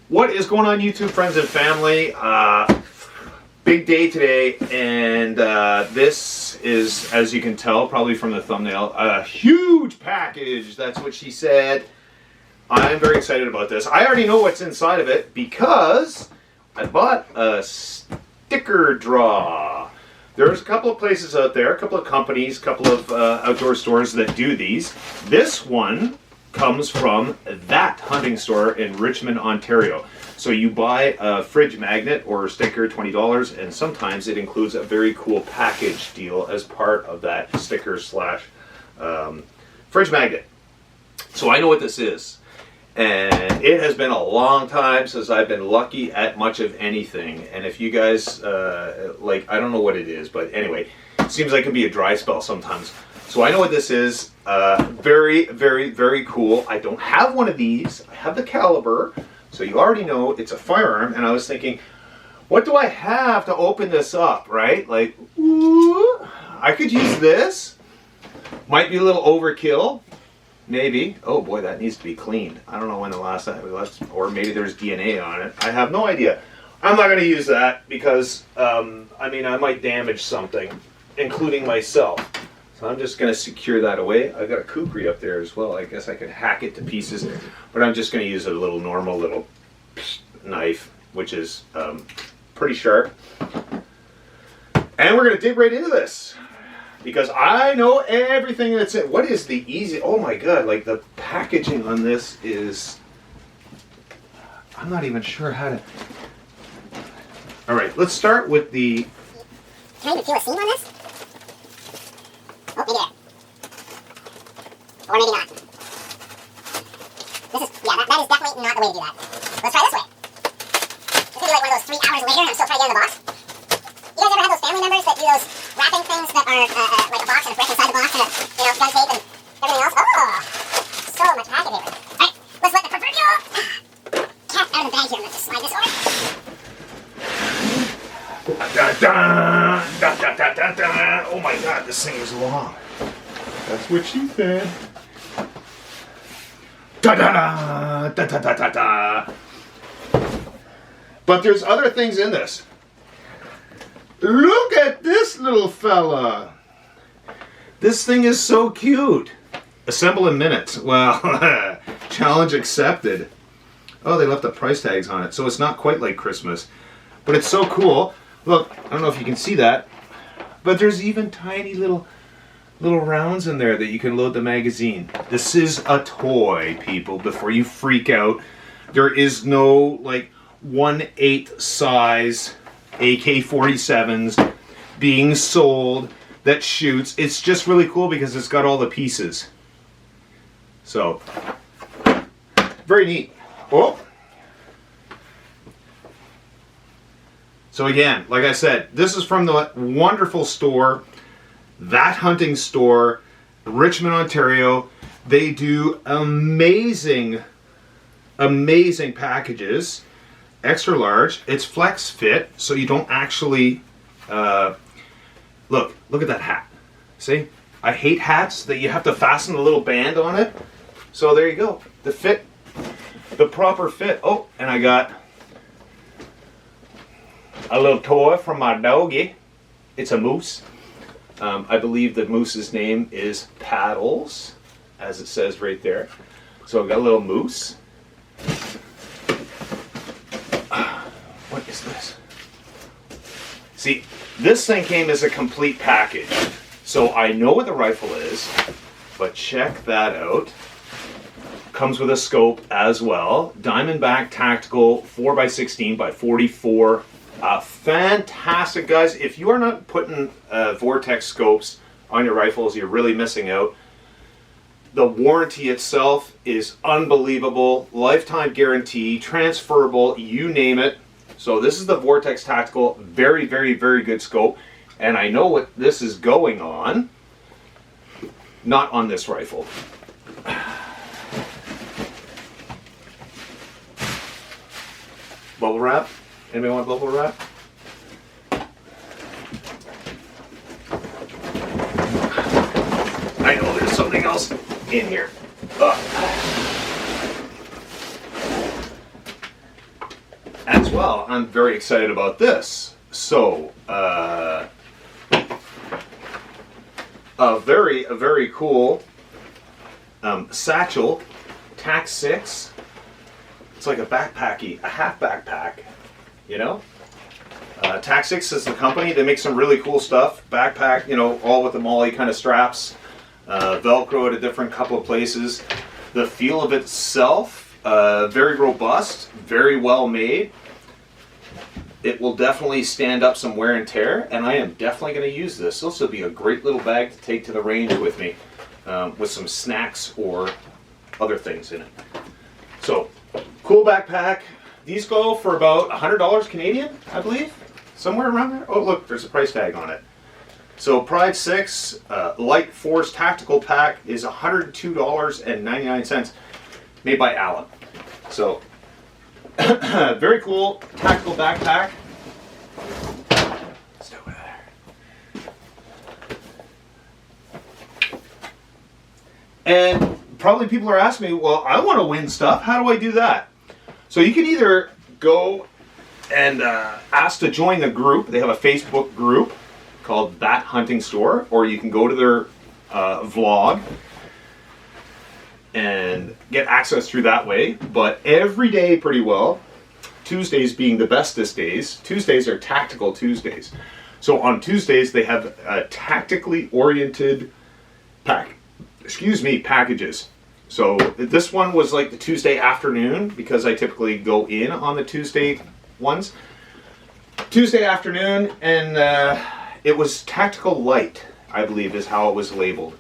What is going on, YouTube friends and family? Big day today, and this is, as you can tell probably from the thumbnail, a huge package. That's what she said. I'm very excited about this. I already know what's inside of it because I bought a sticker draw. There's a couple of places out there, a couple of companies, a couple of outdoor stores that do these. This one comes from That Hunting Store in Richmond, Ontario. So you buy a fridge magnet or sticker, $20, and sometimes it includes a very cool package deal as part of that sticker slash fridge magnet. So I know what this is. And it has been a long time since I've been lucky at much of anything. And if you guys, I don't know what it is, but anyway, it seems like it can be a dry spell sometimes. So I know what this is. Very, very, very cool. I don't have one of these. I have the caliber. So you already know it's a firearm. And I was thinking, what do I have to open this up, right? Like, ooh, I could use this. Might be a little overkill. Maybe. Oh boy, that needs to be cleaned. I don't know when the last time it was, or maybe there's DNA on it. I have no idea. I'm not going to use that because, I might damage something, including myself. So I'm just going to secure that away. I've got a kukri up there as well. I guess I could hack it to pieces, but I'm just going to use a little normal little knife, which is pretty sharp. And we're going to dig right into this because I know everything that's it. What is the easy? Oh my God! Like the packaging on this is. I'm not even sure how to. All right, let's start with the. Can I even feel a seam on this? Oh, maybe there. Or maybe not. This is, yeah, that is definitely not the way to do that. Let's try this way. It's gonna be like one of those 3 hours later and I'm still trying to get in the box. You guys ever have those family members that do those wrapping things that are like a box and a brick inside the box and gun tape and everything else? Oh, so much packet paper. Alright, let's let the proverbial cat out of the bag here and let's just slide this over. Da, da, da, da, da, da, da. Oh my God, this thing is long. That's what she said. Da da da da da da da. But there's other things in this. Look at this little fella. This thing is so cute. Assemble in minutes. Well, challenge accepted. Oh, they left the price tags on it, so it's not quite like Christmas. But it's so cool. Look, I don't know if you can see that, but there's even tiny little rounds in there that you can load the magazine. This is a toy, people, before you freak out. There is no like 1/8 size AK-47s being sold that shoots. It's just really cool because it's got all the pieces. So, very neat. Oh. So again, like I said, this is from the wonderful store, That Hunting Store, Richmond, Ontario. They do amazing, amazing packages, extra large. It's flex fit, so you don't actually, look at that hat. See? I hate hats that you have to fasten a little band on it. So there you go. The fit, the proper fit. Oh, and I got a little toy from my doggy. It's a moose. I believe the moose's name is Paddles, as it says right there. So I've got a little moose. What is this? See, this thing came as a complete package. So I know what the rifle is, but check that out. Comes with a scope as well. Diamondback Tactical 4x16 by 44. Fantastic, guys. If you are not putting Vortex scopes on your rifles, you're really missing out. The warranty itself is unbelievable. Lifetime guarantee, transferable, you name it. So this is the Vortex Tactical. Very, very, very good scope. And I know what this is going on. Not on this rifle. Bubble wrap. Anybody want bubble wrap? I know there's something else in here. as well, I'm very excited about this. So, a very cool satchel, Tac 6. It's like a backpacky, a half backpack, you know? Tac 6 is the company. They make some really cool stuff. Backpack, you know, all with the MOLLE kind of straps. Velcro at a different couple of places. The feel of itself, very robust, very well made. It will definitely stand up some wear and tear, and I am definitely going to use this. This will be a great little bag to take to the range with me, with some snacks or other things in it. So, cool backpack. These go for about $100 Canadian, I believe. Somewhere around there. Oh, look, there's a price tag on it. So, Pride 6 Light Force Tactical Pack is $102.99, made by Allen. So, very cool tactical backpack. Let's do it there. And probably people are asking me, well, I want to win stuff. How do I do that? So you can either go and ask to join the group. They have a Facebook group called That Hunting Store, or you can go to their vlog and get access through that way. But every day pretty well, Tuesdays being the bestest days. Tuesdays are Tactical Tuesdays. So on Tuesdays they have tactically oriented packages. So this one was like the Tuesday afternoon, because I typically go in on the Tuesday ones. Tuesday afternoon, and it was Tactical Light, I believe is how it was labeled.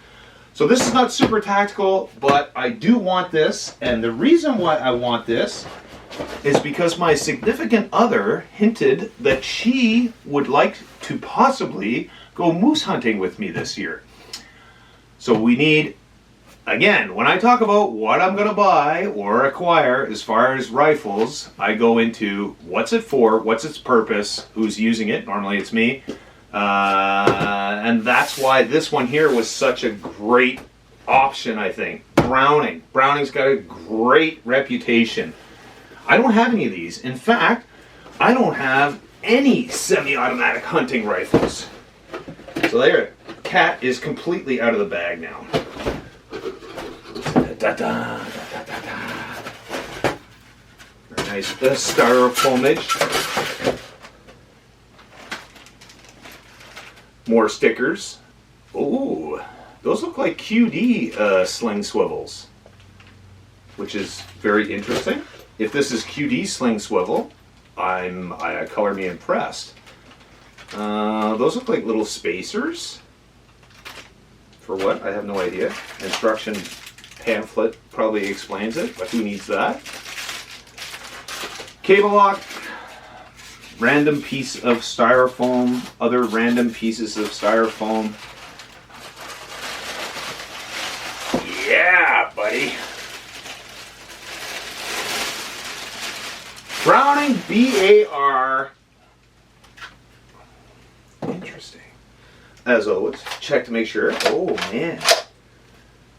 So this is not super tactical, but I do want this, and the reason why I want this is because my significant other hinted that she would like to possibly go moose hunting with me this year. So we need, again, when I talk about what I'm going to buy or acquire as far as rifles, I go into what's it for, what's its purpose, who's using it, normally it's me. And that's why this one here was such a great option, I think. Browning. Browning's got a great reputation. I don't have any of these. In fact, I don't have any semi-automatic hunting rifles. So there, cat is completely out of the bag now. Very nice styrofoamage. More stickers. Ooh, those look like QD sling swivels, which is very interesting. If this is QD sling swivel, color me impressed. Those look like little spacers. For what? I have no idea. Instruction pamphlet probably explains it, but who needs that? Cable lock. Random piece of styrofoam, other random pieces of styrofoam. Yeah, buddy. Browning BAR. Interesting. As always, check to make sure. Oh, man.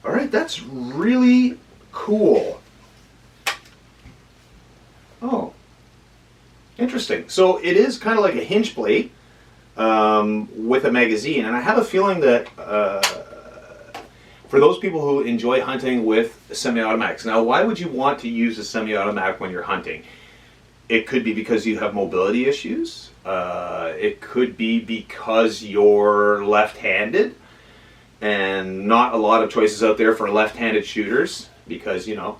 All right, that's really cool. Oh. Interesting. So it is kind of like a hinge plate with a magazine, and I have a feeling that for those people who enjoy hunting with semi-automatics. Now, why would you want to use a semi-automatic when you're hunting? It could be because you have mobility issues. It could be because you're left-handed, and not a lot of choices out there for left-handed shooters because, you know,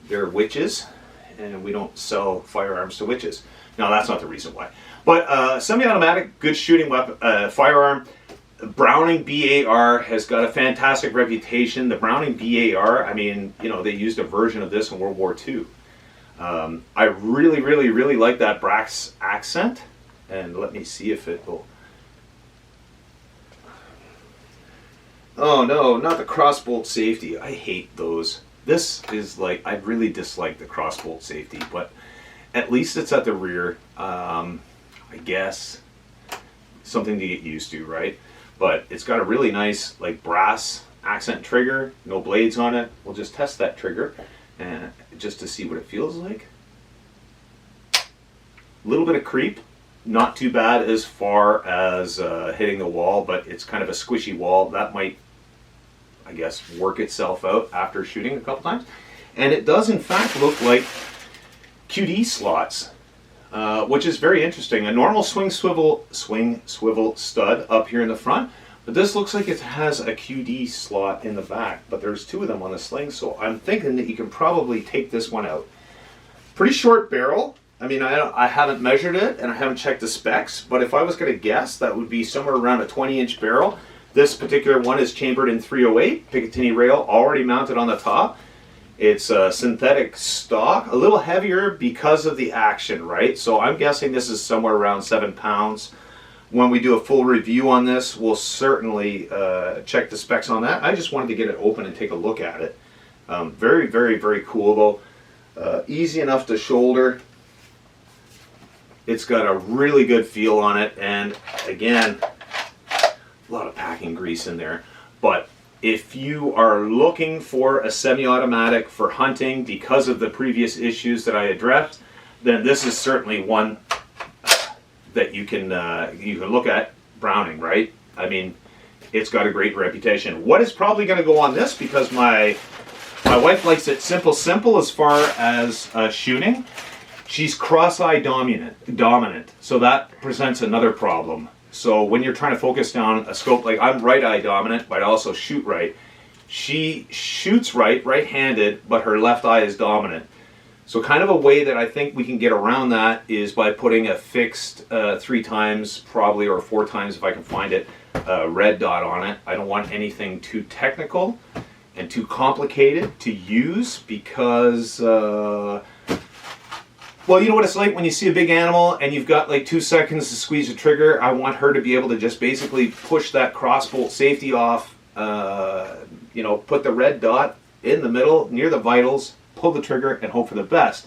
they're witches, and we don't sell firearms to witches. No, that's not the reason why. But semi-automatic, good shooting weapon, firearm. Browning BAR has got a fantastic reputation. The Browning BAR, I mean, you know, they used a version of this in World War II. I really, really, really like that brass accent. And let me see if it will... Oh no, not the crossbolt safety. I hate those. This is like, I really dislike the crossbolt safety, but at least it's at the rear. I guess something to get used to, right? But it's got a really nice like brass accent trigger, no blades on it. We'll just test that trigger and just to see what it feels like. A little bit of creep, not too bad as far as hitting the wall, but it's kind of a squishy wall. That might, I guess, work itself out after shooting a couple times. And it does in fact look like QD slots, which is very interesting. A normal swing swivel stud up here in the front, but this looks like it has a QD slot in the back, but there's two of them on the sling, so I'm thinking that you can probably take this one out. Pretty short barrel. I mean, I haven't measured it and I haven't checked the specs, but if I was going to guess, that would be somewhere around a 20-inch barrel. This particular one is chambered in 308, Picatinny rail already mounted on the top. It's a synthetic stock, a little heavier because of the action, right? So I'm guessing this is somewhere around 7 pounds. When we do a full review on this, we'll certainly check the specs on that. I just wanted to get it open and take a look at it. Very, very, very cool though. Easy enough to shoulder. It's got a really good feel on it, and again, a lot of packing grease in there. But if you are looking for a semi-automatic for hunting because of the previous issues that I addressed, then this is certainly one that you can look at. Browning, right? I mean, it's got a great reputation. What is probably going to go on this, because my wife likes it simple as far as shooting. She's cross-eye dominant, so that presents another problem. So when you're trying to focus down a scope, like I'm right-eye dominant, but I also shoot right. She shoots right-handed, but her left eye is dominant. So kind of a way that I think we can get around that is by putting a fixed 3 times, probably, or 4 times if I can find it, red dot on it. I don't want anything too technical and too complicated to use because well, you know what it's like when you see a big animal and you've got like 2 seconds to squeeze the trigger. I want her to be able to just basically push that crossbolt safety off, you know, put the red dot in the middle near the vitals, pull the trigger, and hope for the best.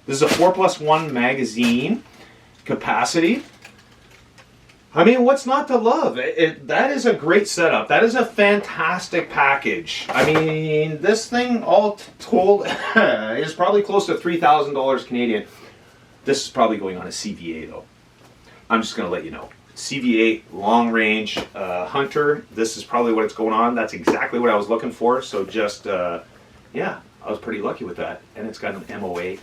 This is a 4+1 magazine capacity. I mean, what's not to love? That is a great setup. That is a fantastic package. I mean, this thing all told is probably close to $3,000 Canadian. This is probably going on a CVA though. I'm just going to let you know. CVA long range hunter. This is probably what it's going on. That's exactly what I was looking for. So just, yeah, I was pretty lucky with that. And it's got an MOA. It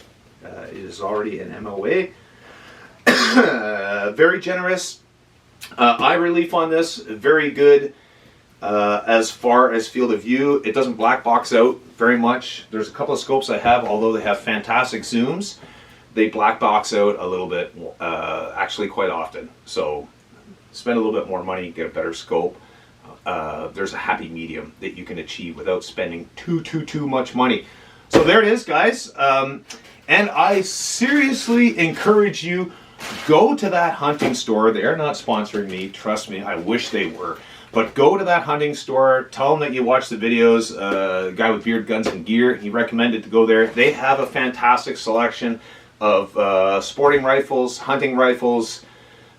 is already an MOA. Very generous. Eye relief on this, very good as far as field of view. It doesn't black box out very much. There's a couple of scopes I have, although they have fantastic zooms, they black box out a little bit, actually quite often. So spend a little bit more money, get a better scope. There's a happy medium that you can achieve without spending too much money. So there it is, guys. And I seriously encourage you, go to that hunting store. They are not sponsoring me, trust me, I wish they were. But go to that hunting store, tell them that you watch the videos, Guy with Beard, Guns and Gear, he recommended to go there. They have a fantastic selection of sporting rifles, hunting rifles.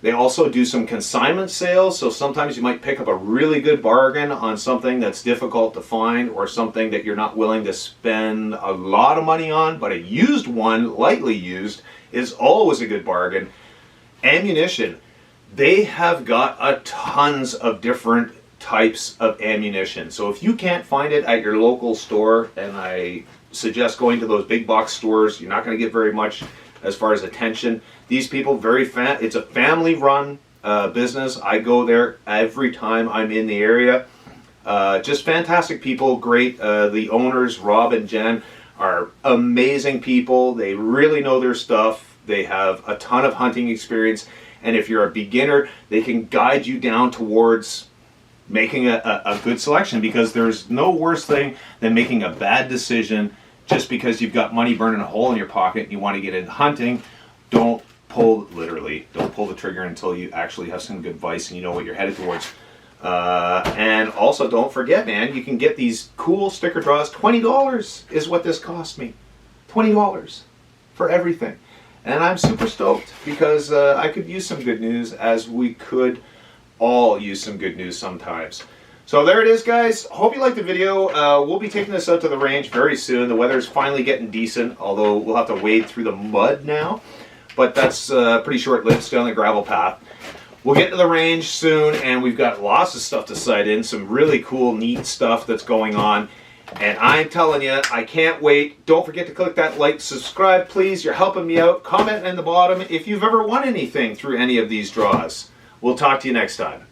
They also do some consignment sales, so sometimes you might pick up a really good bargain on something that's difficult to find or something that you're not willing to spend a lot of money on, but a used one, lightly used, is always a good bargain. Ammunition. They have got a tons of different types of ammunition. So if you can't find it at your local store, and I suggest going to those big box stores, you're not going to get very much as far as attention. These people, it's a family run business. I go there every time I'm in the area. Just fantastic people, great. The owners, Rob and Jen, are amazing people. They really know their stuff. They have a ton of hunting experience, and if you're a beginner, they can guide you down towards making a good selection, because there's no worse thing than making a bad decision just because you've got money burning a hole in your pocket and you want to get into hunting. Don't pull the trigger until you actually have some good advice and you know what you're headed towards. And also don't forget, man, you can get these cool sticker draws. $20 is what this cost me. $20 for everything. And I'm super stoked because I could use some good news, as we could all use some good news sometimes. So there it is, guys. Hope you liked the video. We'll be taking this out to the range very soon. The weather's finally getting decent, although we'll have to wade through the mud now. but that's pretty short-lived, still on the gravel path. We'll get to the range soon, and we've got lots of stuff to sight in, some really cool, neat stuff that's going on. And I'm telling you, I can't wait. Don't forget to click that like, subscribe, please. You're helping me out. Comment in the bottom if you've ever won anything through any of these draws. We'll talk to you next time.